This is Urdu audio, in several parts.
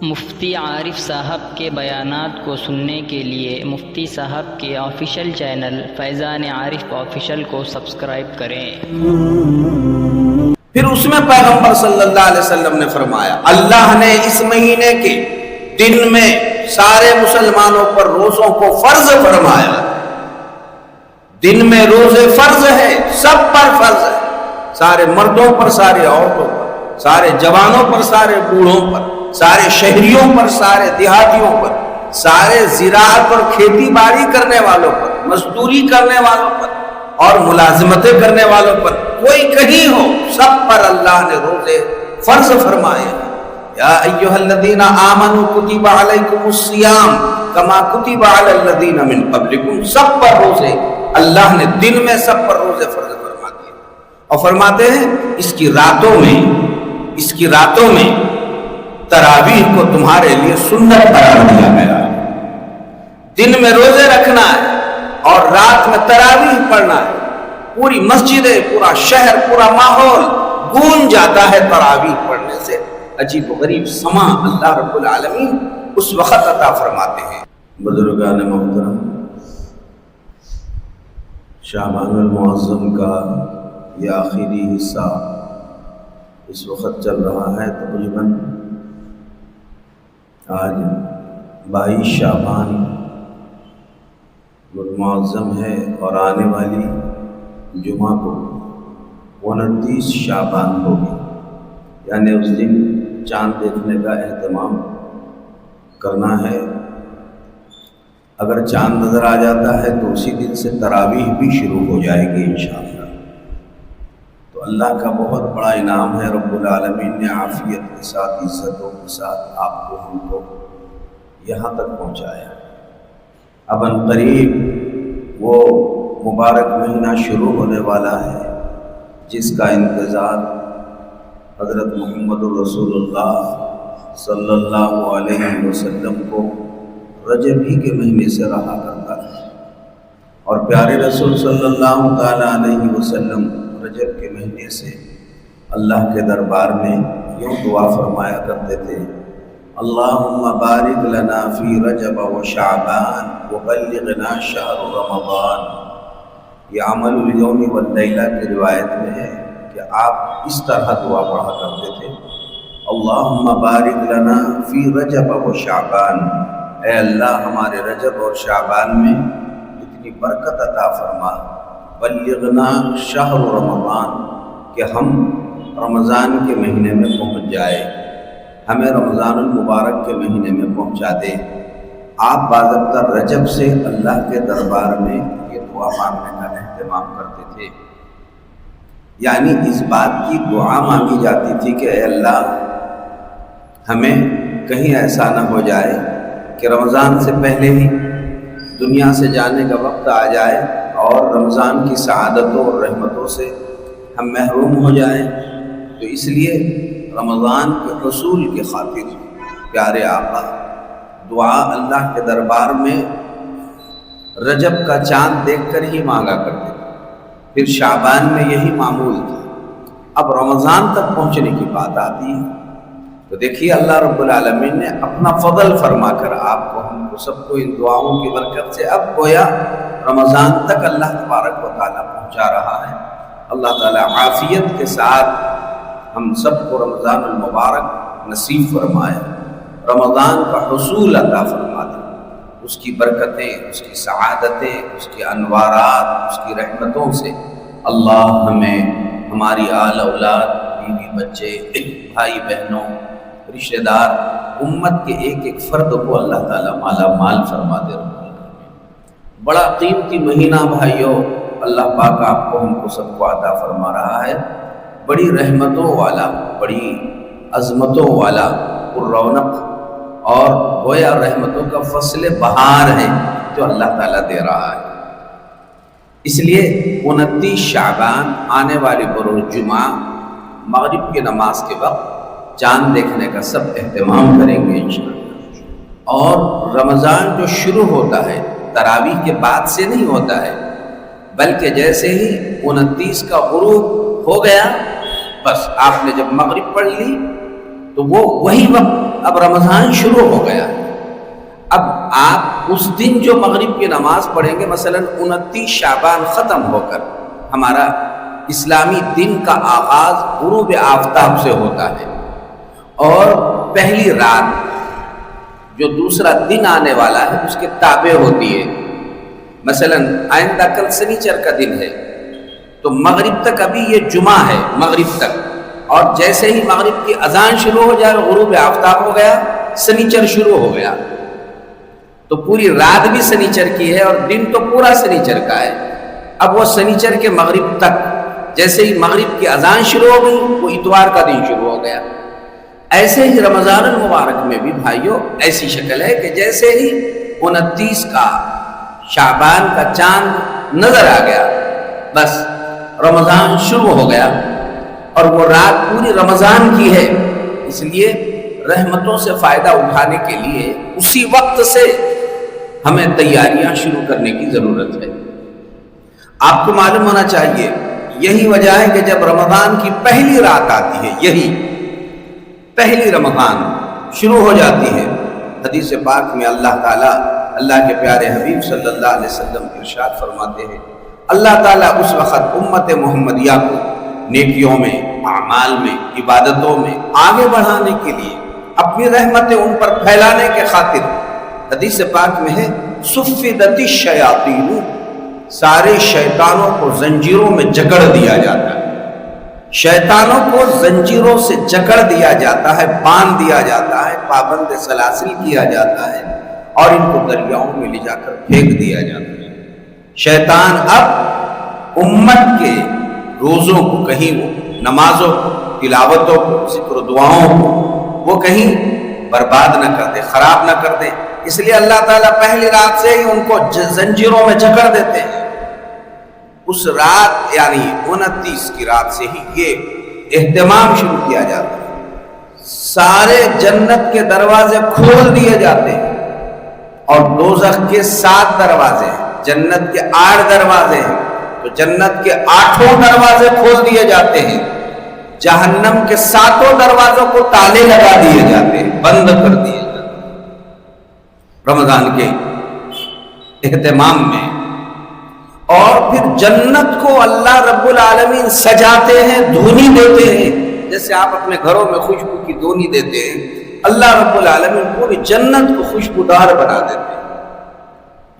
مفتی عارف صاحب کے بیانات کو سننے کے لیے مفتی صاحب کے آفیشیل چینل فیضان عارف آفیشیل کو سبسکرائب کریں۔ پھر اس میں پیغمبر صلی اللہ علیہ وسلم نے فرمایا اللہ نے اس مہینے کے دن میں سارے مسلمانوں پر روزوں کو فرض فرمایا۔ دن میں روزے فرض ہے، سب پر فرض ہے، سارے مردوں پر، سارے عورتوں پر، سارے جوانوں پر، سارے بوڑھوں پر، سارے شہریوں پر، سارے دیہاتیوں پر، سارے زراعت اور کھیتی باڑی کرنے والوں پر، مزدوری کرنے والوں پر اور ملازمتیں کرنے والوں پر، کوئی کہیں ہو، سب پر اللہ نے روزے فرض فرمائے ہیں۔ یا ایھا الذین آمنوا کتب علیکم الصیام کما کتب علی الذین من قبلکم، سب پر روزے اللہ نے دن میں سب پر روزے فرض فرما دیے، اور فرماتے ہیں اس کی راتوں میں تراویح کو تمہارے لیے سنت قرار دیا گیا ہے۔ دن میں روزے رکھنا ہے اور رات میں تراویح پڑھنا ہے۔ پوری مسجدیں، پورا شہر، پورا ماحول گونج جاتا ہے تراویح پڑھنے سے۔ عجیب و غریب سما اللہ رب العالمین اس وقت عطا فرماتے ہیں۔ بزرگان محترم، شعبان المعظم کا یہ آخری حصہ اس وقت چل رہا ہے، تقریباً آج 22 شعبان المعظم ہے اور آنے والی جمعہ کو 29 شعبان ہوگی، یعنی اس دن چاند دیکھنے کا اہتمام کرنا ہے۔ اگر چاند نظر آ جاتا ہے تو اسی دن سے تراویح بھی شروع ہو جائے گی انشاءاللہ۔ تو اللہ کا بہت بڑا انعام ہے، رب العالمین نے عافیت کے ساتھ، عزتوں کے ساتھ آپ کو، ہم کو یہاں تک پہنچایا۔ اب ان قریب وہ مبارک مہینہ شروع ہونے والا ہے جس کا انتظار حضرت محمد الرسول اللہ صلی اللہ علیہ وسلم کو رجب ہی کے مہینے سے رہا کرتا ہے، اور پیارے رسول صلی اللہ تعالیٰ علیہ وسلم رجب کے مہینے سے اللہ کے دربار میں یوں دعا فرمایا کرتے تھے، اللہم بارک لنا فی رجب و شعبان وبلغنا شہر رمضان۔ یہ عمل الیوم واللیلہ کی روایت میں ہے کہ آپ اس طرح دعا پڑھا کرتے تھے، اللہم بارک لنا فی رجب و شعبان، اے اللہ ہمارے رجب اور شعبان میں اتنی برکت عطا فرما، بلغنا شہر رمضان، کہ ہم رمضان کے مہینے میں پہنچ جائے، ہمیں رمضان المبارک کے مہینے میں پہنچا دے۔ آپ باضابطہ رجب سے اللہ کے دربار میں یہ دعا مانگنے کا اہتمام کرتے تھے، یعنی اس بات کی دعا مانگی جاتی تھی کہ اے اللہ ہمیں کہیں ایسا نہ ہو جائے کہ رمضان سے پہلے ہی دنیا سے جانے کا وقت آ جائے اور رمضان کی سعادتوں اور رحمتوں سے ہم محروم ہو جائیں۔ تو اس لیے رمضان کے حصول کی خاطر پیارے آقا دعا اللہ کے دربار میں رجب کا چاند دیکھ کر ہی مانگا کرتے تھے، پھر شعبان میں یہی معمول تھا۔ اب رمضان تک پہنچنے کی بات آتی ہے تو دیکھیے اللہ رب العالمین نے اپنا فضل فرما کر آپ کو، ہم کو، سب کو ان دعاؤں کی برکت سے اب گویا رمضان تک اللہ تبارک و تعالیٰ پہنچا رہا ہے۔ اللہ تعالیٰ عافیت کے ساتھ ہم سب کو رمضان المبارک نصیب فرمائے، رمضان کا حصول عطا فرما دے، اس کی برکتیں، اس کی سعادتیں، اس کے انوارات، اس کی رحمتوں سے اللہ ہمیں، ہماری آل اولاد، بیوی بچے، بھائی بہنوں، رشتہ دار، امت کے ایک ایک فرد کو اللہ تعالیٰ مالا مال فرما دے۔ بڑا قیمتی مہینہ بھائیوں اللہ پاک آپ کو، ہم کو، سب کو عطا فرما رہا ہے، بڑی رحمتوں والا، بڑی عظمتوں والا، پر رونق اور گویا رحمتوں کا فصل بہار ہے جو اللہ تعالیٰ دے رہا ہے۔ اس لیے 29 شعبان آنے والی بروز جمعہ مغرب کی نماز کے وقت چاند دیکھنے کا سب اہتمام کریں گے انشاءاللہ۔ اور رمضان جو شروع ہوتا ہے تراویح کے بعد سے نہیں ہوتا ہے، بلکہ جیسے ہی 29 کا غروب ہو گیا بس آپ نے جب مغرب پڑھ لی تو وہ وہی وقت اب رمضان شروع ہو گیا۔ اب آپ اس دن جو مغرب کی نماز پڑھیں گے، مثلا 29 شعبان ختم ہو کر ہمارا اسلامی دن کا آغاز غروب آفتاب سے ہوتا ہے، اور پہلی رات جو دوسرا دن آنے والا ہے اس کے تابع ہوتی ہے۔ مثلا آئندہ کل سنیچر کا دن ہے تو مغرب تک ابھی یہ جمعہ ہے، مغرب تک، اور جیسے ہی مغرب کی اذان شروع ہو جائے غروب آفتاب ہو گیا، سنیچر شروع ہو گیا، تو پوری رات بھی سنیچر کی ہے اور دن تو پورا سنیچر کا ہے۔ اب وہ سنیچر کے مغرب تک جیسے ہی مغرب کی اذان شروع ہو گئی وہ اتوار کا دن شروع ہو گیا۔ ایسے ہی رمضان المبارک میں بھی بھائیوں ایسی شکل ہے کہ جیسے ہی 29 کا شعبان کا چاند نظر آ گیا بس رمضان شروع ہو گیا، اور وہ رات پوری رمضان کی ہے، اس لیے رحمتوں سے فائدہ اٹھانے کے لیے اسی وقت سے ہمیں تیاریاں شروع کرنے کی ضرورت ہے۔ آپ کو معلوم ہونا چاہیے یہی وجہ ہے کہ جب رمضان کی پہلی رات آتی ہے، یہی پہلی رمضان شروع ہو جاتی ہے، حدیث پاک میں اللہ تعالیٰ اللہ کے پیارے حبیب صلی اللہ علیہ وسلم ارشاد فرماتے ہیں، اللہ تعالیٰ اس وقت امت محمدیہ کو نیکیوں میں، اعمال میں، عبادتوں میں آگے بڑھانے کے لیے اپنی رحمتیں ان پر پھیلانے کے خاطر، حدیث پاک میں ہے صفدت الشیاطین، سارے شیطانوں کو زنجیروں میں جکڑ دیا جاتا ہے، شیطانوں کو زنجیروں سے جکڑ دیا جاتا ہے، باندھ دیا جاتا ہے، پابند سلاسل کیا جاتا ہے، اور ان کو دریاؤں میں لے جا کر پھینک دیا جاتا ہے۔ شیطان اب امت کے روزوں کو، کہیں وہ نمازوں کو، تلاوتوں کو، ذکر و دعاؤں کو وہ کہیں برباد نہ کر دے، خراب نہ کر دے، اس لیے اللہ تعالیٰ پہلی رات سے ہی ان کو زنجیروں میں جکڑ دیتے ہیں۔ اس رات یعنی 29 کی رات سے ہی یہ اہتمام شروع کیا جاتا ہے، سارے جنت کے دروازے کھول دیے جاتے ہیں، اور دوزخ کے 7 دروازے ہیں، جنت کے 8 دروازے ہیں، تو جنت کے 8 دروازے کھول دیے جاتے ہیں، جہنم کے 7 دروازوں کو تالے لگا دیے جاتے ہیں، بند کر دیے جاتے ہیں رمضان کے اہتمام میں۔ اور پھر جنت کو اللہ رب العالمین سجاتے ہیں، دھونی دیتے ہیں، جیسے آپ اپنے گھروں میں خوشبو کی دھونی دیتے ہیں، اللہ رب العالمین پوری جنت کو خوشبودار بنا دیتے ہیں۔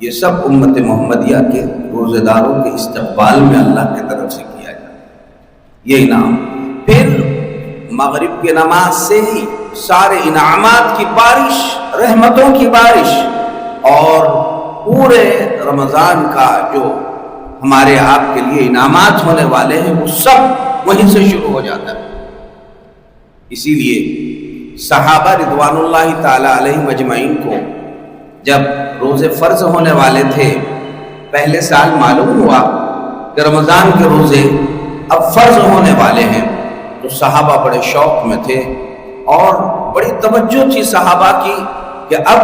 یہ سب امت محمدیہ کے روزے داروں کے استقبال میں اللہ کی طرف سے کیا جاتا ہے، یہ انعام۔ پھر مغرب کی نماز سے ہی سارے انعامات کی بارش، رحمتوں کی بارش، اور پورے رمضان کا جو ہمارے آپ کے لیے انعامات ہونے والے ہیں وہ سب وہیں سے شروع ہو جاتا ہے۔ اسی لیے صحابہ رضوان اللہ تعالی علیہم اجمعین کو جب روزے فرض ہونے والے تھے، پہلے سال معلوم ہوا کہ رمضان کے روزے اب فرض ہونے والے ہیں، تو صحابہ بڑے شوق میں تھے اور بڑی توجہ تھی صحابہ کی کہ اب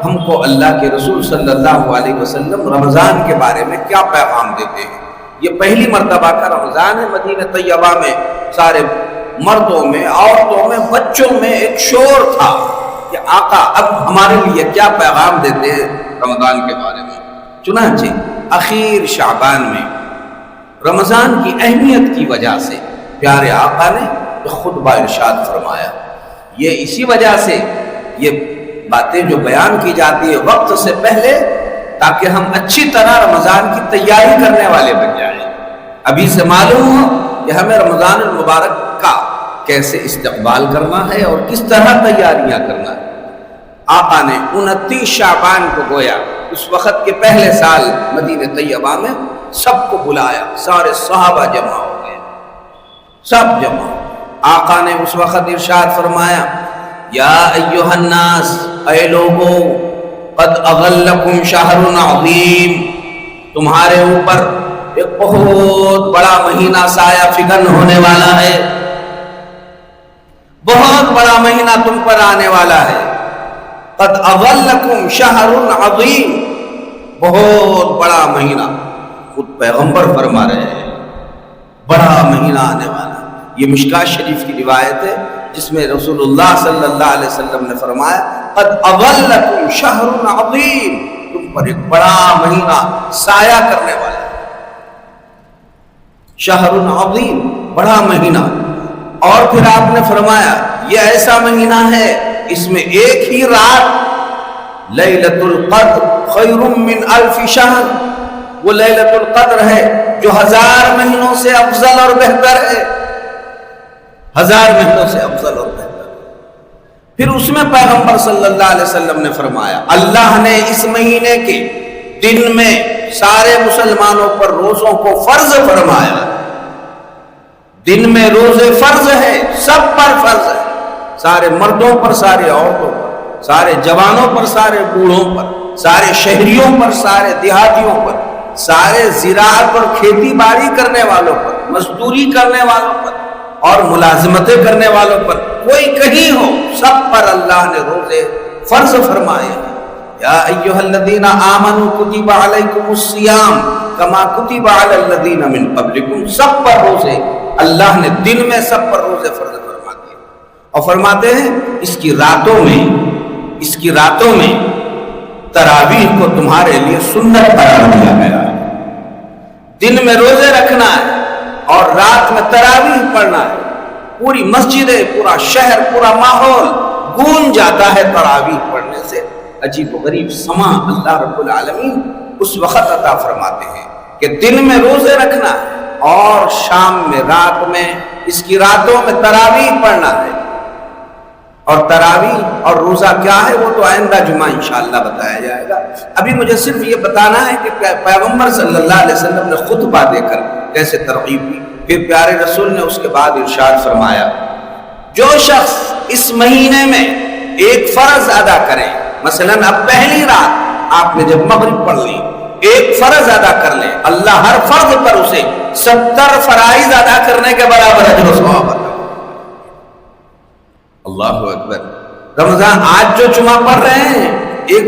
ہم کو اللہ کے رسول صلی اللہ علیہ وسلم رمضان کے بارے میں کیا پیغام دیتے ہیں۔ یہ پہلی مرتبہ کا رمضان ہے، مدینہ طیبہ میں سارے مردوں میں، عورتوں میں، بچوں میں ایک شور تھا کہ آقا اب ہمارے لیے کیا پیغام دیتے ہیں رمضان کے بارے میں۔ چنانچہ اخیر شعبان میں رمضان کی اہمیت کی وجہ سے پیارے آقا نے خطبہ ارشاد فرمایا۔ یہ اسی وجہ سے یہ باتیں جو بیان کی جاتی ہے وقت سے پہلے، تاکہ ہم اچھی طرح رمضان کی تیاری کرنے والے بن جائیں، ابھی سے معلوم ہو کہ ہمیں رمضان المبارک کا کیسے استقبال کرنا ہے اور کس طرح تیاریاں کرنا ہے۔ آقا نے 29 شعبان کو گویا اس وقت کے پہلے سال مدینہ طیبہ میں سب کو بلایا، سارے صحابہ جمع ہو گئے، سب جمع۔ آقا نے اس وقت ارشاد فرمایا، یا ایھا الناس، اے لوگو، قد اغلکم شہر عظیم، تمہارے اوپر ایک بہت بڑا مہینہ سایہ فگن ہونے والا ہے، بہت بڑا مہینہ تم پر آنے والا ہے۔ قد اغلکم شہر عظیم، بہت بڑا مہینہ، خود پیغمبر فرما رہے ہیں بڑا مہینہ آنے والا۔ یہ مشکاۃ شریف کی روایت ہے جس میں رسول اللہ صلی اللہ علیہ وسلم نے فرمایا قد اظلکم شہر عظیم، تم پر ایک بڑا مہینہ سایہ کرنے والا ہے، شہر عظیم، بڑا مہینہ۔ اور پھر آپ نے فرمایا یہ ایسا مہینہ ہے اس میں ایک ہی رات لیلۃ القدر خیر من الف شہر، وہ لیلۃ القدر ہے جو 1000 مہینوں سے افضل اور بہتر ہے، 1000 مہینوں سے افضل اور بہتر۔ پھر اس میں پیغمبر صلی اللہ علیہ وسلم نے فرمایا اللہ نے اس مہینے کے دن میں سارے مسلمانوں پر روزوں کو فرض فرمایا، دن میں روزے فرض ہے، سب پر فرض ہے، سارے مردوں پر، سارے عورتوں پر، سارے جوانوں پر، سارے بوڑھوں پر، سارے شہریوں پر، سارے دیہاتیوں پر، سارے زراعت اور کھیتی باڑی کرنے والوں پر، مزدوری کرنے والوں پر اور ملازمتیں کرنے والوں پر، کوئی کہیں ہو، سب پر اللہ نے روزے فرض فرمائے ہیں۔ یا ایھا الذین آمنوا کتب علیکم الصیام کما کتب علی الذین من قبلکم، سب پر روزے اللہ نے دن میں سب پر روزے فرض فرما دیے، اور فرماتے ہیں اس کی راتوں میں تراویح کو تمہارے لیے سنت قرار دیا گیا ہے، دن میں روزے رکھنا ہے اور رات میں تراویح پڑھنا ہے، پوری مسجدیں، پورا شہر، پورا ماحول گونج جاتا ہے تراویح پڑھنے سے۔ عجیب و غریب سما اللہ رب العالمین اس وقت عطا فرماتے ہیں کہ دن میں روزے رکھنا ہے اور شام میں، رات میں، اس کی راتوں میں تراویح پڑھنا ہے۔ اور تراویح اور روزہ کیا ہے وہ تو آئندہ جمعہ انشاءاللہ بتایا جائے گا۔ ابھی مجھے صرف یہ بتانا ہے کہ پیغمبر صلی اللہ علیہ وسلم نے خطبہ دے کر کیسے ترغیب دی۔ پھر پیارے رسول نے اس کے بعد ارشاد فرمایا جو شخص اس مہینے میں ایک فرض ادا کرے، مثلا اب پہلی رات آپ نے جب مغرب پڑھ لی، ایک فرض ادا کر لیں، اللہ ہر فرض پر اسے 70 فرائض ادا کرنے کے برابر اجر و ثواب عطا۔ اللہ اکبر۔ رمضان آج جو جمعہ پڑھ رہے ہیں، ایک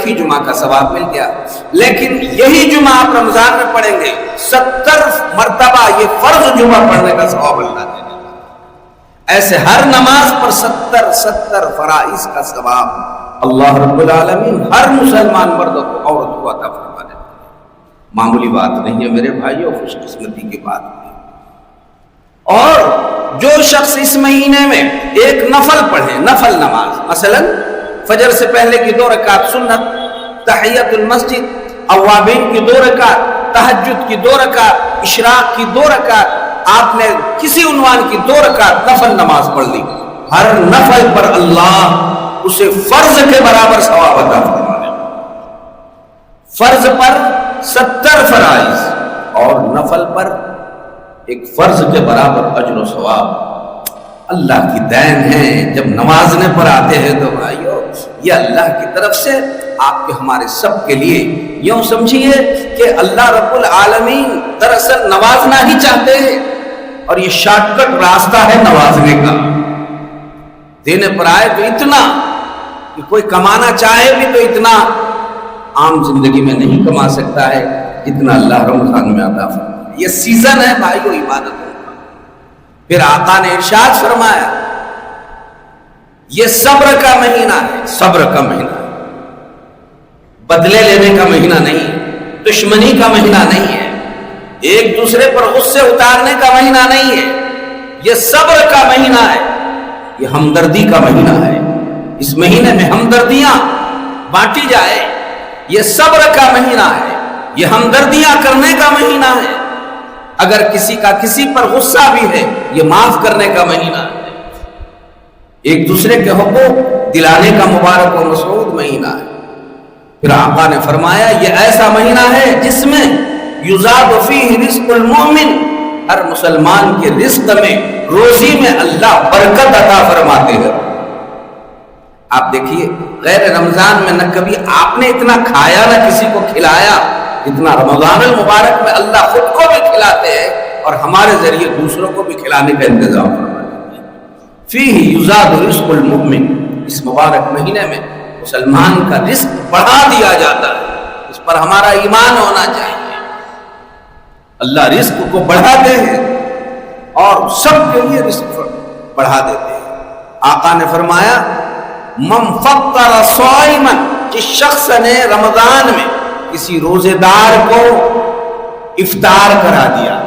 ہی جمعہ کا ثواب مل گیا، لیکن یہی جمعہ آپ رمضان میں پڑھیں گے 70 مرتبہ یہ فرض جمعہ پڑھنے کا ثواب اللہ دے گا۔ ایسے ہر نماز پر 70 فرائض کا ثواب اللہ رب العالمین ہر مسلمان مرد کو، عورت کو عطا فرما دیتا ہے۔ معمولی بات نہیں ہے میرے بھائیوں، خوش قسمتی کی بات ہے۔ اور جو شخص اس مہینے میں ایک نفل پڑھے، نفل نماز، مثلا فجر سے پہلے کی 2 رکعت سنت، تحیت المسجد، اوابین کی 2 رکعت، تہجد کی 2 رکعت، اشراق کی 2 رکعت، آپ نے کسی عنوان کی 2 رکعت نفل نماز پڑھ لی، ہر نفل پر اللہ اسے فرض کے برابر ثواب عطا فرمائے۔ فرض پر 70 فرائض اور نفل پر ایک فرض کے برابر اجر و ثواب۔ اللہ کی دین ہے، جب نوازنے پر آتے ہیں تو بھائیو یہ اللہ کی طرف سے آپ کے ہمارے سب کے لیے، یوں سمجھیے کہ اللہ رب العالمین دراصل نوازنا ہی چاہتے ہیں، اور یہ شارٹ کٹ راستہ ہے نوازنے کا۔ دینے پر آئے تو اتنا کہ کوئی کمانا چاہے بھی تو اتنا عام زندگی میں نہیں کما سکتا ہے جتنا اللہ رمضان میں عطا فرمائے۔ یہ سیزن ہے بھائیو عبادتوں کا۔ پھر آقا نے ارشاد فرمایا یہ صبر کا مہینہ ہے، صبر کا مہینہ ہے، بدلے لینے کا مہینہ نہیں ہے، دشمنی کا مہینہ نہیں ہے، ایک دوسرے پر غصے اتارنے کا مہینہ نہیں ہے، یہ صبر کا مہینہ ہے، یہ ہمدردی کا مہینہ ہے۔ اس مہینے میں ہمدردیاں بانٹی جائے، یہ صبر کا مہینہ ہے، یہ ہمدردیاں کرنے کا مہینہ ہے، اگر کسی کا کسی پر غصہ بھی ہے یہ معاف کرنے کا مہینہ ہے، ایک دوسرے کے حقوق دلانے کا مبارک و مسعود مہینہ ہے۔ پھر آقا نے فرمایا یہ ایسا مہینہ ہے جس میں یزاد فیہ رزق المؤمن، ہر مسلمان کے رزق میں، روزی میں اللہ برکت عطا فرماتے ہیں۔ آپ دیکھیے غیر رمضان میں نہ کبھی آپ نے اتنا کھایا نہ کسی کو کھلایا اتنا رمضان المبارک میں اللہ خود کو بھی کھلاتے ہیں اور ہمارے ذریعے دوسروں کو بھی کھلانے کا انتظام فرماتے ہیں۔ فیہ یزاد رزق المؤمن، اس مبارک مہینے میں مسلمان کا رزق بڑھا دیا جاتا ہے، اس پر ہمارا ایمان ہونا چاہیے۔ اللہ رزق کو بڑھاتے ہیں، اور سب کے لیے رزق بڑھا دیتے ہیں۔ آقا نے فرمایا من فطر صائما، جس شخص نے رمضان میں کسی روزے دار کو افطار کرا دیا،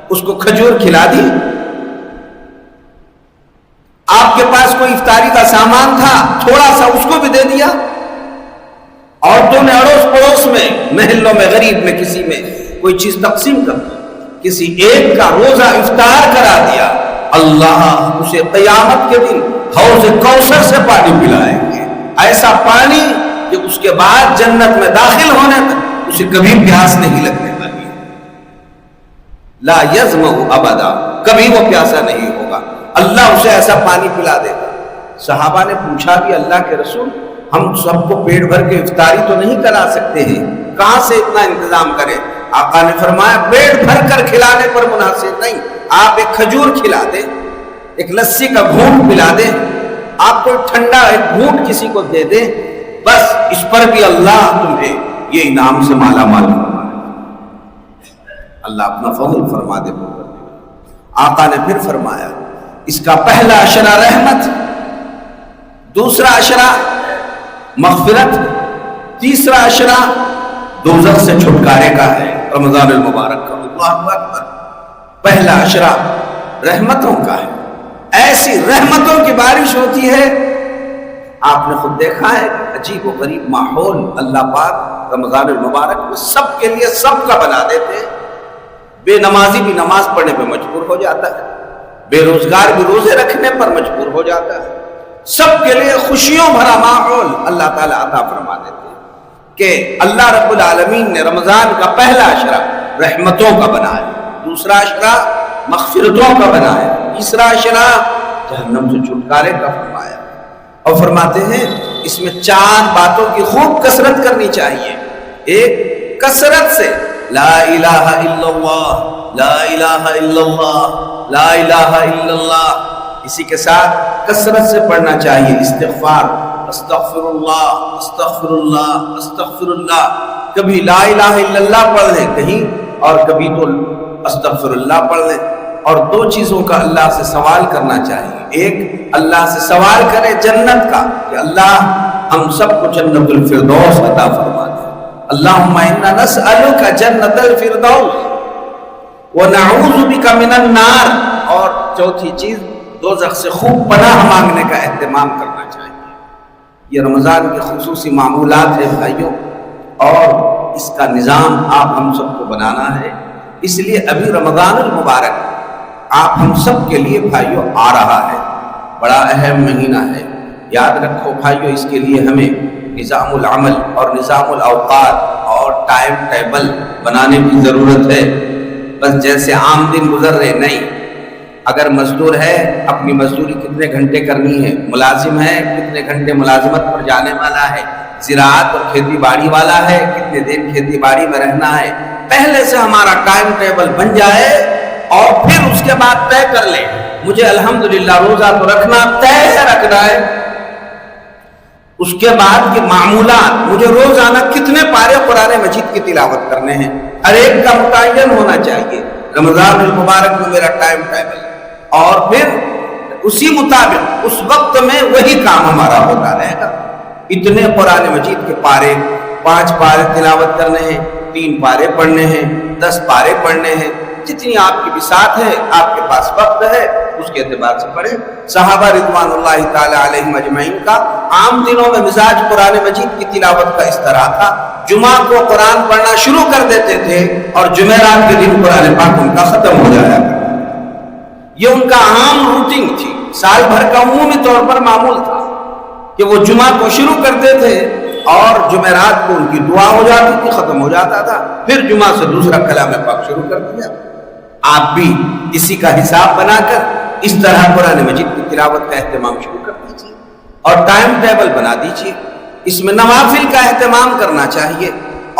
اس کو کھجور کھلا دی، آپ کے پاس کوئی افطاری کا سامان تھا تھوڑا سا اس کو بھی دے دیا، عورتوں نے اڑوس پڑوس میں محلوں میں غریب میں کسی میں کوئی چیز تقسیم کر دی، کسی ایک کا روزہ افطار کرا دیا، اللہ اسے قیامت کے دن حوض کوثر سے پانی پلائیں گے، ایسا پانی کہ اس کے بعد جنت میں داخل ہونے تک اسے کبھی پیاس نہیں لگنے والی، لا یظمأ ابدا، کبھی وہ پیاسا نہیں ہوگا، اللہ اسے ایسا پانی پلا دے گا۔ صحابہ نے پوچھا بھی اللہ کے رسول ہم سب کو پیٹ بھر کے افطاری تو نہیں کرا سکتے ہیں، کہاں سے اتنا انتظام کریں؟ آقا نے فرمایا پیٹ بھر کر کھلانے پر منحصر نہیں، آپ ایک کھجور کھلا دیں، ایک لسی کا گھونٹ پلا دیں، آپ کو ٹھنڈا ایک گھونٹ کسی کو دے دیں، بس اس پر بھی اللہ تمہیں یہ انعام سے مالا مال فرما دے، اللہ اپنا فضل فرما دے۔ آقا نے پھر فرمایا اس کا پہلا عشرہ رحمت، دوسرا عشرہ مغفرت، تیسرا عشرہ دوزخ سے چھٹکارے کا ہے، رمضان المبارک کا۔ اللہ اکبر، پہلا عشرہ رحمتوں کا ہے، ایسی رحمتوں کی بارش ہوتی ہے، آپ نے خود دیکھا ہے عجیب و غریب ماحول اللہ پاک رمضان المبارک میں سب کے لیے سب کا بنا دیتے ہیں، بے نمازی بھی نماز پڑھنے پہ مجبور ہو جاتا ہے، بے روزگار بھی روزے رکھنے پر مجبور ہو جاتا ہے، سب کے لیے خوشیوں بھرا ماحول اللہ تعالیٰ عطا فرما دیتے ہیں کہ اللہ رب العالمین نے رمضان کا پہلا عشرہ رحمتوں کا بنایا، دوسرا عشرہ مغفرتوں کا بنایا، تیسرا عشرہ جہنم سے چھٹکارے کا فرمایا، اور فرماتے ہیں اس میں 4 باتوں کی خوب کثرت کرنی چاہیے۔ ایک، کثرت سے لا الہ الا اللہ، لا الہ الا اللہ، لا الہ الا اللہ، اسی کے ساتھ کثرت سے پڑھنا چاہیے استغفار، استغفر اللہ استغفر اللہ استغفر اللہ، کبھی لا الہ الا اللہ پڑھ لیں کہیں اور کبھی تو استغفر اللہ پڑھ لیں، اور 2 چیزوں کا اللہ سے سوال کرنا چاہیے۔ ایک، اللہ سے سوال کرے جنت کا کہ اللہ ہم سب کو جنت الفردوس عطا فرما دے، اللہم انا نسألک جنت الفردوس ونعوذ بک من النار، اور چوتھی چیز دوزخ سے خوب پناہ مانگنے کا اہتمام کرنا چاہیے۔ یہ رمضان کے خصوصی معمولات ہیں بھائیوں، اور اس کا نظام آپ ہم سب کو بنانا ہے، اس لیے ابھی رمضان المبارک آپ ہم سب کے لیے بھائیوں آ رہا ہے، بڑا اہم مہینہ ہے، یاد رکھو بھائیوں اس کے لیے ہمیں نظام العمل اور نظام الاوقات اور ٹائم ٹیبل بنانے کی ضرورت ہے، بس جیسے عام دن گزر رہے نہیں، اگر مزدور ہے اپنی مزدوری کتنے گھنٹے کرنی ہے، ملازم ہے کتنے گھنٹے ملازمت پر جانے والا ہے، زراعت اور کھیتی باڑی والا ہے کتنے دن کھیتی باڑی میں رہنا ہے، پہلے سے ہمارا ٹائم ٹیبل بن جائے اور پھر اس کے بعد طے کر لیں مجھے الحمدللہ روزہ تو رکھنا طے ہے رکھنا ہے، اس کے بعد کے معمولات مجھے روزانہ کتنے پارے قرآن مجید کی تلاوت کرنے ہیں، ہر ایک کا متعین ہونا چاہیے، رمضان المبارک میں میرا ٹائم ٹیبل، اور پھر اسی مطابق اس وقت میں وہی کام ہمارا ہوتا رہے گا۔ اتنے قرآن مجید کے پارے، 5 پارے تلاوت کرنے ہیں، 3 پارے پڑھنے ہیں، 10 پارے پڑھنے ہیں، جتنی آپ کی بساط ہے آپ کے پاس وقت ہے اس کے اعتبار سے پڑھیں۔ صحابہ رضوان اللہ تعالی علیہم اجمعین کا عام دنوں میں مزاج قرآن مجید کی تلاوت کا اس طرح تھا، جمعہ کو قرآن پڑھنا شروع کر دیتے تھے اور جمعرات کے دن قرآن پاک ان کا ختم ہو جایا کرتا تھا، یہ ان کا عام روٹین تھی، سال بھر کا عمومی طور پر معمول تھا کہ وہ جمعہ کو شروع کرتے تھے اور جمعرات کو ان کی دعا ہو جاتی تھی، ختم ہو جاتا تھا، پھر جمعہ سے دوسرا کلام پاک شروع کر دیا۔ آپ بھی اسی کا حساب بنا کر اس طرح قرآن مجید کی تلاوت کا اہتمام شروع کر دیجیے اور ٹائم ٹیبل بنا دیجیے، اس میں نوافل کا اہتمام کرنا چاہیے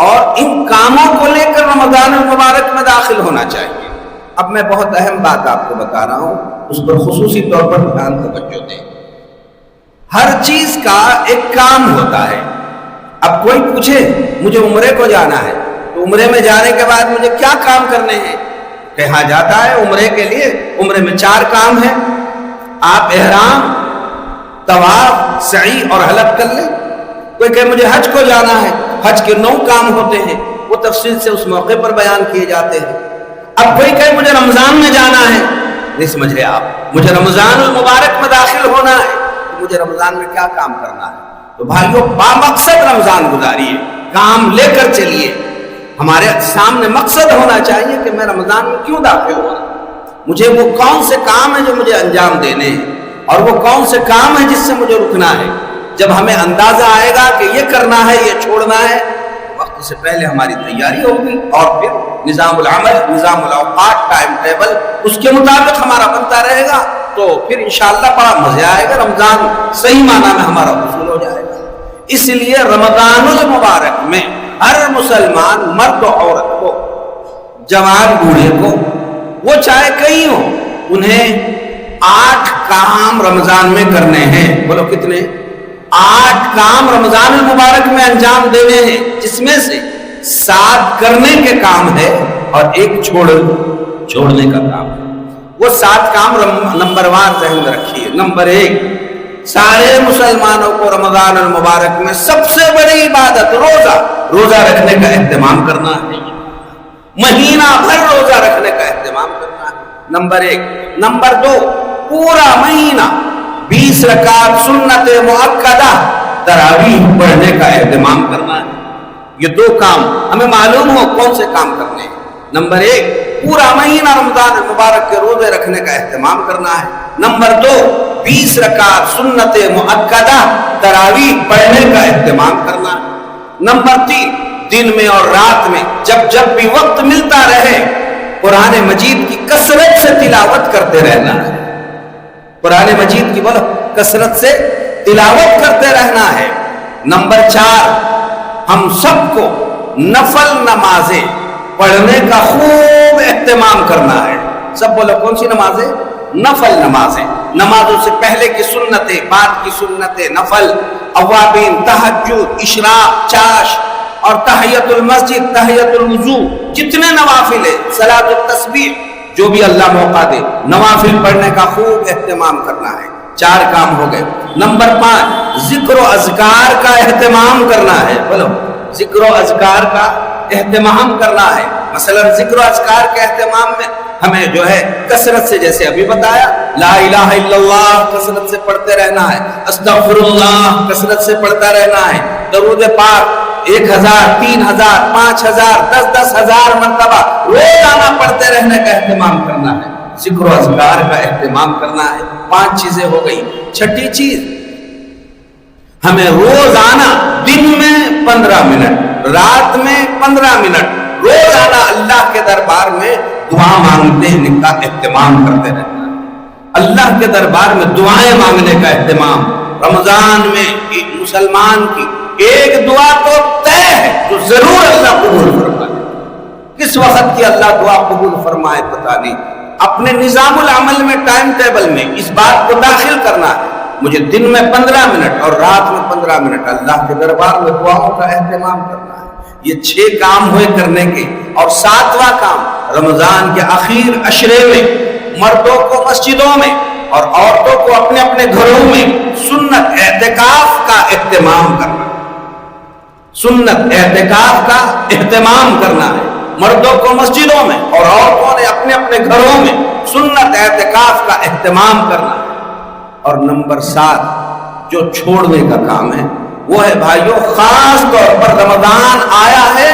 اور ان کاموں کو لے کر رمضان المبارک میں داخل ہونا چاہیے۔ اب میں بہت اہم بات آپ کو بتا رہا ہوں، اس پر خصوصی طور پر دھیان توجہ دیں۔ ہر چیز کا ایک کام ہوتا ہے، اب کوئی پوچھے مجھے عمرے کو جانا ہے تو عمرے میں جانے کے بعد مجھے کیا کام کرنے ہیں، کہا جاتا ہے عمرے کے لیے، عمرے میں 4 کام ہیں، آپ احرام، طواف، سعی اور حلق کر لیں۔ کوئی کہ مجھے حج کو جانا ہے، حج کے 9 کام ہوتے ہیں، وہ تفصیل سے اس موقع پر بیان کیے جاتے ہیں۔ اب کوئی کہ مجھے رمضان میں جانا ہے، نہیں سمجھ رہے آپ، مجھے رمضان المبارک میں داخل ہونا ہے، تو مجھے رمضان میں کیا کام کرنا ہے؟ تو بھائیو بامقصد رمضان گزاریے، کام لے کر چلیے۔ ہمارے سامنے مقصد ہونا چاہیے کہ میں رمضان میں کیوں داخل ہوا، مجھے وہ کون سے کام ہیں جو مجھے انجام دینے ہیں، اور وہ کون سے کام ہیں جس سے مجھے رکنا ہے۔ جب ہمیں اندازہ آئے گا کہ یہ کرنا ہے، یہ چھوڑنا ہے، وقت سے پہلے ہماری تیاری ہوگی، اور پھر نظام العمل، نظام الاوقات، ٹائم ٹیبل اس کے مطابق ہمارا بنتا رہے گا، تو پھر انشاءاللہ بڑا مزہ آئے گا، رمضان صحیح معنی میں ہمارا وصول ہو جائے گا۔ اس لیے رمضان المبارک میں ہر مسلمان، مرد و عورت کو، جوان بوڑھے کو، وہ چاہے کہیں ہو، انہیں 8 کام رمضان میں کرنے ہیں۔ بولو کتنے؟ 8 کام رمضان المبارک میں انجام دینے ہیں، جس میں سے 7 کرنے کے کام ہے اور 1 چھوڑنے کا کام ہے۔ وہ 7 کام نمبر وار ذہن میں رکھیے۔ نمبر 1، سارے مسلمانوں کو رمضان المبارک میں سب سے بڑی عبادت روزہ رکھنے کا اہتمام کرنا ہے، مہینہ بھر روزہ رکھنے کا اہتمام کرنا ہے، نمبر 1۔ نمبر 2، پورا مہینہ 20 رکعت سنت مؤکدہ تراویح پڑھنے کا اہتمام کرنا ہے۔ یہ 2 کام ہمیں معلوم ہو کون سے کام کرنے ہیں۔ نمبر 1، پورا مہینہ رمضان المبارک کے روزے رکھنے کا اہتمام کرنا ہے۔ نمبر 2، 20 رکعت سنت مؤکدہ تراویح پڑھنے کا اہتمام کرنا ہے۔ نمبر 3، دن میں اور رات میں جب بھی وقت ملتا رہے قرآن مجید کی کثرت سے تلاوت کرتے رہنا ہے۔ قرآن مجید کی بولو کثرت سے تلاوت کرتے رہنا ہے۔ نمبر 4، ہم سب کو نفل نمازیں پڑھنے کا خوب اہتمام کرنا ہے۔ سب بولو کون سی نمازیں؟ نفل نمازیں، نمازوں سے پہلے کی سنتیں، بعد کی سنتیں، نفل، اوابین، تہجد، اشراق، چاش اور تحیت المسجد، تحیت الوضو، جتنے نوافل ہیں، صلاۃ التسبیح، جو بھی اللہ موقع دے، نوافل پڑھنے کا خوب اہتمام کرنا ہے۔ 4 کام ہو گئے۔ نمبر 5، ذکر و اذکار کا اہتمام کرنا ہے۔ بولو ذکر و اذکار کا اہتمام کرنا ہے۔ مثلا ذکر و اذکار کے اہتمام میں ہمیں جو ہے کثرت سے، جیسے ابھی بتایا، لا الہ الا اللہ کثرت سے پڑھتے رہنا ہے، استغفر اللہ کثرت سے پڑھتا رہنا ہے، درود پاک 1000، 3000، 5000، 10,000 مرتبہ روزانہ پڑھتے رہنے کا اہتمام کرنا ہے، ذکر و اذکار کا اہتمام کرنا ہے۔ 5 چیزیں ہو گئی۔ 6ٹھی چیز، ہمیں روزانہ دن میں 15 منٹ، رات میں 15 منٹ روزانہ اللہ کے دربار میں دعا مانگنے کا اہتمام کرتے رہنا ہے۔ اللہ کے دربار میں دعائیں مانگنے کا اہتمام۔ رمضان میں ایک مسلمان کی ایک دعا تو طے ہے جو ضرور اللہ قبول فرمائے۔ کس وقت کی اللہ دعا قبول فرمائے پتہ نہیں۔ اپنے نظام العمل میں، ٹائم ٹیبل میں اس بات کو داخل کرنا ہے، مجھے دن میں 15 منٹ اور رات میں 15 منٹ اللہ کے دربار میں دعاؤں کا اہتمام کرنا ہے۔ یہ 6 کام ہوئے کرنے کے۔ اور 7واں کام، رمضان کے آخر عشرے میں مردوں کو مسجدوں میں اور عورتوں کو اپنے اپنے گھروں میں سنت اعتکاف کا اہتمام کرنا ہے۔ سنت اعتکاف کا اہتمام کرنا ہے، مردوں کو مسجدوں میں اور عورتوں نے اپنے اپنے گھروں میں سنت اعتکاف کا اہتمام کرنا ہے۔ اور نمبر 7 جو چھوڑنے کا کام ہے وہ ہے بھائیوں، خاص طور پر رمضان آیا ہے،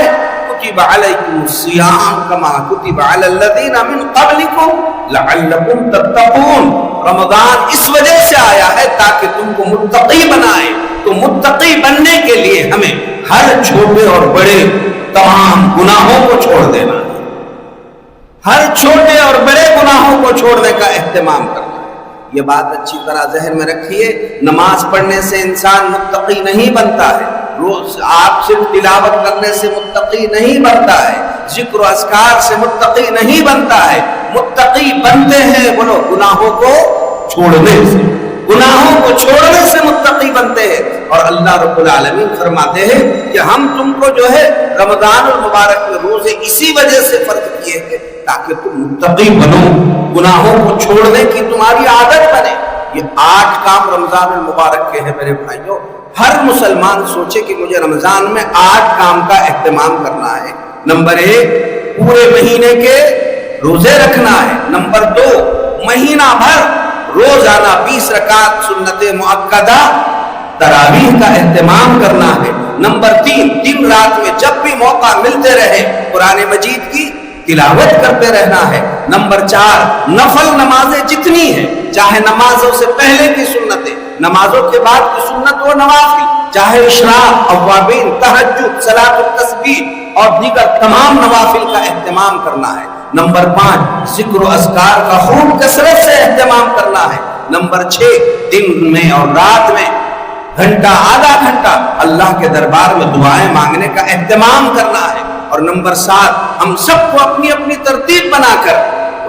کتب علیکم الصیام کما کتب علی الذین من قبلکم لعلکم تتقون۔ رمضان اس وجہ سے آیا ہے تاکہ تم کو متقی بنائے۔ تو متقی بننے کے لیے ہمیں ہر چھوٹے اور بڑے تمام گناہوں کو چھوڑ دینا ہے، ہر چھوٹے اور بڑے گناہوں کو چھوڑنے کا اہتمام کرنا ہے۔ یہ بات اچھی طرح ذہن میں رکھیے، نماز پڑھنے سے انسان متقی نہیں بنتا ہے، روز آپ صرف تلاوت کرنے سے متقی نہیں بنتا ہے، ذکر و اذکار سے متقی نہیں بنتا ہے۔ متقی بنتے ہیں بولو گناہوں کو چھوڑنے سے، گناہوں کو چھوڑنے سے متقی بنتے ہیں۔ اور اللہ رب العالمین فرماتے ہیں کہ ہم تم کو جو ہے رمضان المبارک میں روزے اسی وجہ سے فرض کیے ہیں تاکہ تم متقی بنو، گناہوں کو چھوڑنے کی تمہاری عادت بنے۔ یہ 8 کام رمضان المبارک کے ہیں میرے بھائیوں۔ ہر مسلمان سوچے کہ مجھے رمضان میں 8 کام کا اہتمام کرنا ہے۔ نمبر 1، پورے مہینے کے روزے رکھنا ہے۔ نمبر 2، مہینہ بھر روزانہ 20 رکعت سنت مؤکدہ تراویح کا اہتمام کرنا ہے۔ نمبر 3، دن رات میں جب بھی موقع ملتے رہے قرآن مجید کی تلاوت کرتے رہنا ہے۔ نمبر 4، نفل نمازیں جتنی ہیں، چاہے نمازوں سے پہلے کی سنتیں، نمازوں کے بعد کی سنت و نوافل، چاہے اشراق، اوابین، تہجد، صلاۃ التسبیح اور دیگر تمام نوافل کا اہتمام کرنا ہے۔ نمبر 5، ذکر و اذکار کا خوب کثرت سے اہتمام کرنا ہے۔ نمبر 6، دن میں اور رات میں گھنٹہ آدھا گھنٹہ اللہ کے دربار میں دعائیں مانگنے کا اہتمام کرنا ہے۔ اور نمبر 7، ہم سب کو اپنی اپنی ترتیب بنا کر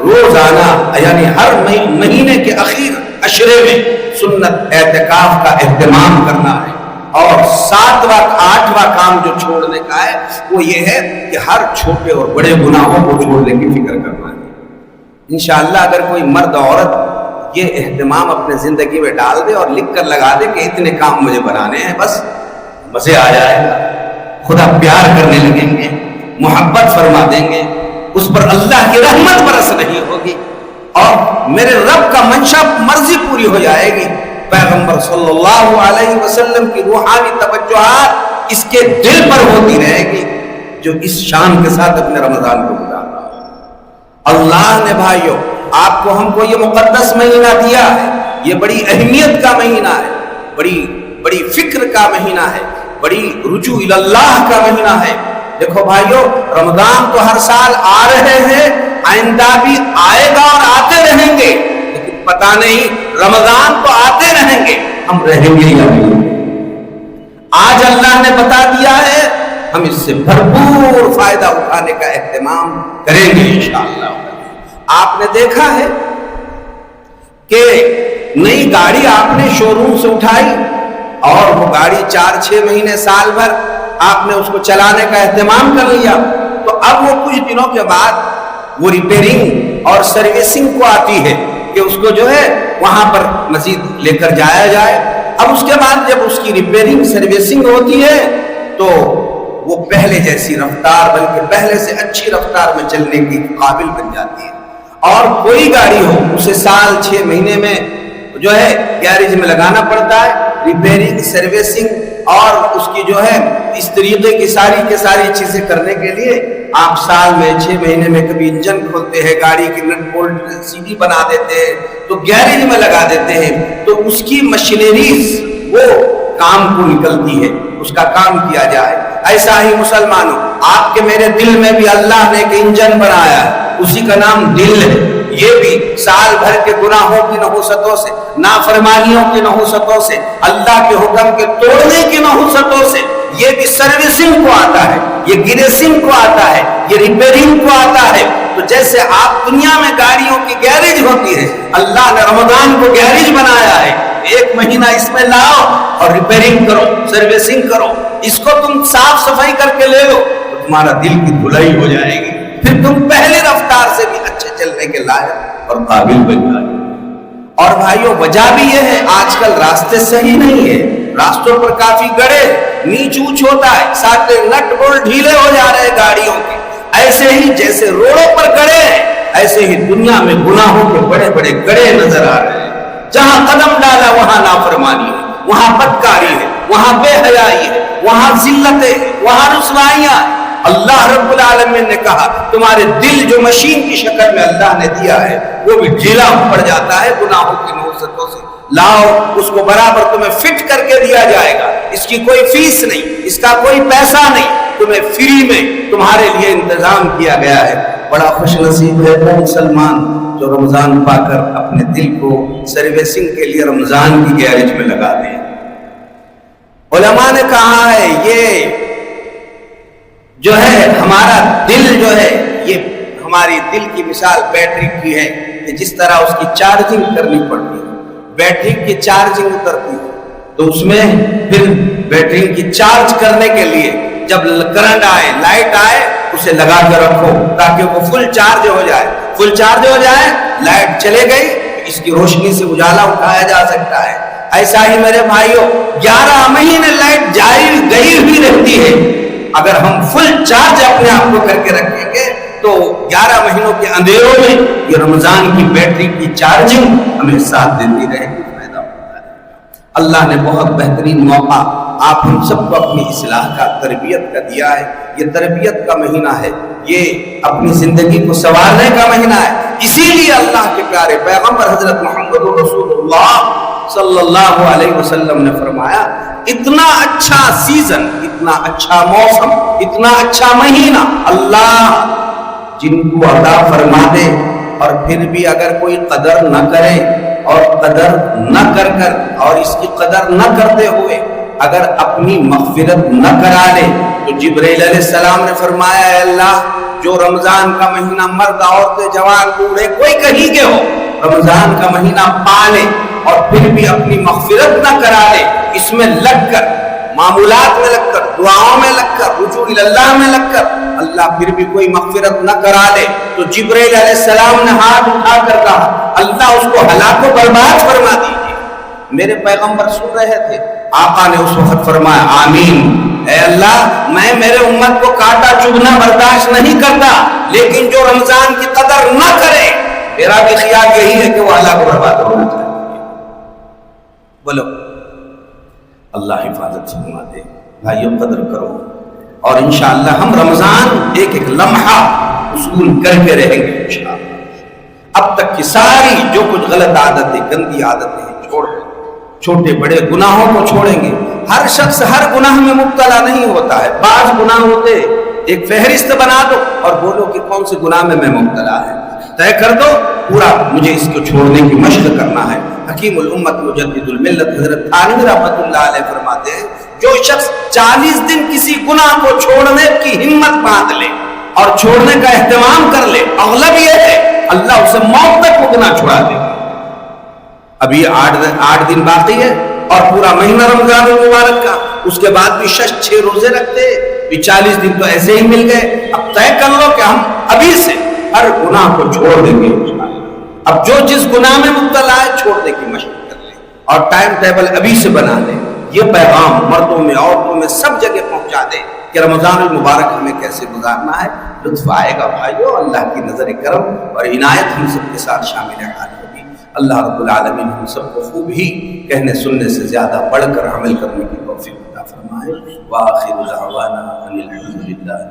روزانہ یعنی ہر مہینے کے اخیر عشرے میں سنت اعتکاف کا اہتمام کرنا ہے۔ اور 8واں کام جو چھوڑنے کا ہے وہ یہ ہے کہ ہر چھوٹے اور بڑے گناہوں کو چھوڑنے کی فکر کرنا ہے۔ انشاءاللہ اگر کوئی مرد عورت یہ اہتمام اپنے زندگی میں ڈال دے اور لکھ کر لگا دے کہ اتنے کام مجھے بنانے ہیں، بس مزے آ جائے گا، خدا پیار کرنے لگیں گے، محبت فرما دیں گے، اس پر اللہ کی رحمت برس رہی ہوگی اور میرے رب کا منشا مرضی پوری ہو جائے گی۔ پیغمبر صلی اللہ علیہ وسلم کی روحانی توجہات اس کے دل پر ہوتی رہے گی جو اس شان کے ساتھ اپنے رمضان کو گزار رہا ہے۔ اللہ نے بھائیوں آپ کو ہم کو یہ مقدس مہینہ دیا ہے، یہ بڑی اہمیت کا مہینہ ہے، بڑی فکر کا مہینہ ہے، بڑی رجوع اللہ کا مہینہ ہے۔ دیکھو بھائیوں، رمضان تو ہر سال آ رہے ہیں، آئندہ بھی آئے گا اور آتے رہیں گے، لیکن پتہ نہیں رمضان تو آتے رہیں گے، ہم رہیں گے یا نہیں۔ آج اللہ نے بتا دیا ہے، ہم اس سے بھرپور فائدہ اٹھانے کا اہتمام کریں گے انشاءاللہ۔ آپ نے دیکھا ہے کہ نئی گاڑی آپ نے شو روم سے اٹھائی اور وہ گاڑی 4-6 مہینے سال بھر آپ نے اس کو چلانے کا اہتمام کر لیا، تو اب وہ کچھ دنوں کے بعد وہ ریپیرنگ اور سروسنگ کو آتی ہے کہ اس کو جو ہے وہاں پر مزید لے کر جایا جائے۔ اب اس کے بعد جب اس کی ریپیرنگ سروسنگ ہوتی ہے تو وہ پہلے جیسی رفتار بلکہ پہلے سے اچھی رفتار میں چلنے کی قابل بن جاتی ہے۔ اور کوئی گاڑی ہو اسے سال 6 مہینے میں جو ہے گیریج میں لگانا پڑتا ہے، ریپیرنگ، سروسنگ اور اس کی جو ہے اس طریقے کی ساری چیزیں کرنے کے لیے آپ سال میں 6 مہینے میں کبھی انجن کھولتے ہیں، گاڑی کی نٹ بولٹ سیدھی بنا دیتے ہیں تو گیریج میں لگا دیتے ہیں، تو اس کی مشینریز وہ کام کو نکلتی ہے، اس کا کام کیا جائے۔ ایسا ہی مسلمانوں آپ کے میرے دل میں بھی اللہ نے ایک انجن بنایا ہے، اسی کا نام دل ہے۔ یہ بھی سال بھر کے گناہوں کی نحوستوں سے، نافرمانیوں کی نحوستوں سے، اللہ کے حکم کے توڑنے کی نحوستوں سے یہ بھی سروسنگ کو آتا ہے، یہ گریسنگ کو آتا ہے، یہ ریپیرنگ کو آتا ہے۔ تو جیسے آپ دنیا میں گاڑیوں کی گیریج ہوتی ہے، اللہ نے رمضان کو گیریج بنایا ہے، 1 مہینہ اس میں لاؤ اور ریپیرنگ کرو، سروسنگ کرو، اس کو تم صاف صفائی کر کے لے لو تو تمہارا دل کی دھلائی ہو جائے گی، پھر تم پہلی رفتار سے بھی اچھے چلنے کے لائق اور قابل بن جائے۔ اور بھائیوں وجہ بھی یہ ہے آج کل راستے صحیح نہیں ہے، راستوں پر کافی گڑے، نیچ اوچ ہوتا ہے، ساتھ نٹ بولٹ ڈھیلے ہو جا رہے گاڑیوں کے۔ ایسے ہی جیسے روڈوں پر گڑے ہیں ایسے ہی دنیا میں گناہوں کے بڑے بڑے گڑے نظر آ رہے ہیں۔ جہاں قدم ڈالا وہاں نافرمانی ہے، وہاں بدکاری ہے، وہاں بے حیائی ہے، وہاں ذلتیں ہیں، وہاں رسوائیاں ہیں۔ اللہ رب العالمین نے کہا تمہارے دل جو مشین کی شکل میں اللہ نے دیا ہے وہ بھی ڈھیلا پڑ جاتا ہے گناہوں کی نحوستوں سے، لاؤ اس کو برابر تمہیں فٹ کر کے دیا جائے گا، اس کی کوئی فیس نہیں، اس کا کوئی پیسہ نہیں، تمہیں فری میں تمہارے لیے انتظام کیا گیا ہے۔ بڑا خوش نصیب ہے وہ مسلمان جو رمضان پا کر اپنے دل کو سروسنگ کے لیے رمضان کی گیریج میں لگا دیں۔ علماء نے کہا ہے یہ جو ہے ہمارا دل جو ہے یہ ہماری دل کی مثال بیٹری کی ہے کہ جس طرح اس کی چارجنگ کرنی پڑتی ہے، بیٹری کی چارجنگ اترتی ہے تو اس میں پھر بیٹری کی چارج کرنے کے لیے جب کرنٹ آئے، لائٹ آئے، اس اسے لگا کے رکھو تاکہ وہ فل چارج ہو جائے. فل چارج ہو جائے، لائٹ چلے گئی، اس کی روشنی سے اجالا اٹھایا جا سکتا ہے. ایسا ہی میرے بھائیوں 11 مہینے لائٹ جاری گئی ہوئی رہتی ہے. اگر ہم فل چارج اپنے آپ کو کر کے رکھیں گے تو 11 مہینوں کے اندھیروں میں یہ رمضان کی بیٹری کی چارجنگ ہمیں ساتھ دیتی رہے گی. فائدہ ہوتا ہے. اللہ نے بہت بہترین موقع آپ ہم سب کو اپنی اصلاح کا، تربیت کا دیا ہے. یہ تربیت کا مہینہ ہے، یہ اپنی زندگی کو سنوارنے کا مہینہ ہے. اسی لیے اللہ کے پیارے پیغمبر حضرت محمد رسول اللہ صلی اللہ علیہ وسلم نے فرمایا اتنا اچھا سیزن، اتنا اچھا موسم، اتنا اچھا مہینہ اللہ جن کو عطا فرما دے اور پھر بھی اگر کوئی قدر نہ کرے اور قدر نہ کر اور اس کی قدر نہ کرتے ہوئے اگر اپنی مغفرت نہ کرا لے تو جبرائیل علیہ السلام نے فرمایا اے اللہ جو رمضان کا مہینہ مرد عورتیں جوان بوڑھے کوئی کہیں کے ہو رمضان کا مہینہ پالے اور پھر بھی اپنی مغفرت نہ کرا لے، اس میں لگ کر، معمولات میں لگ کر، دعاؤں میں لگ کر، رجوع اللہ میں لگ کر اللہ پھر بھی کوئی مغفرت نہ کرا دے تو جبرائیل علیہ السلام نے ہاتھ اٹھا کر کہا اللہ اس کو ہلاک و برباد فرما دیجیے. میرے پیغمبر سن رہے تھے، آقا نے اس وقت فرمایا آمین. اے اللہ میں میرے امت کو کاٹا چبھنا برداشت نہیں کرتا، لیکن جو رمضان کی قدر نہ کرے میرا بھی خیال یہی ہے کہ وہ ہلاک و برباد ہونا چاہیے. بولو اللہ حفاظت سے فرما دے. بھائیو قدر کرو اور انشاءاللہ ہم رمضان ایک ایک لمحہ وصول کر کے رہیں گے انشاءاللہ. اب تک کی ساری جو کچھ غلط عادتیں، گندی عادتیں چھوڑ دیں، چھوٹے بڑے گناہوں کو چھوڑیں گے. ہر شخص ہر گناہ میں مبتلا نہیں ہوتا ہے، بعض گناہ ہوتے ایک فہرست بنا دو اور بولو کہ کون سے گناہ میں مبتلا ہے، طے کر دو پورا مجھے اس کو چھوڑنے کی مشق کرنا ہے. حکیم الامت مجدد الملت حضرت تھانوی رحمۃ اللہ علیہ فرماتے ہیں جو شخص 40 دن کسی گناہ کو چھوڑنے کی ہمت باندھ لے اور چھوڑنے کا اہتمام کر لے، اغلب یہ ہے اللہ اسے موت تک وہ گناہ چھڑا دے گا. ابھی 8 دن باقی ہے اور پورا مہینہ رمضان المبارک کا، اس کے بعد بھی 6 روزے رکھتے بھی 40 دن تو ایسے ہی مل گئے. اب طے کر لو کہ ہم ابھی سے ہر گناہ کو چھوڑ دیں گے. اب جو جس گناہ میں مبتلا ہے چھوڑنے کی مشق کر لیں اور ٹائم ٹیبل ابھی سے بنا لیں. یہ پیغام مردوں میں عورتوں میں سب جگہ پہنچا دیں کہ رمضان المبارک ہمیں کیسے گزارنا ہے. لطف آئے گا بھائیو، اللہ کی نظر کرم اور عنایت ہم سب کے ساتھ شامل حال ہوگی. اللہ رب العالمین ہم سب کو خوب ہی کہنے سننے سے زیادہ بڑھ کر عمل کرنے کی توفیق عطا فرمائے. وآخر دعوانا ان الحمد للہ.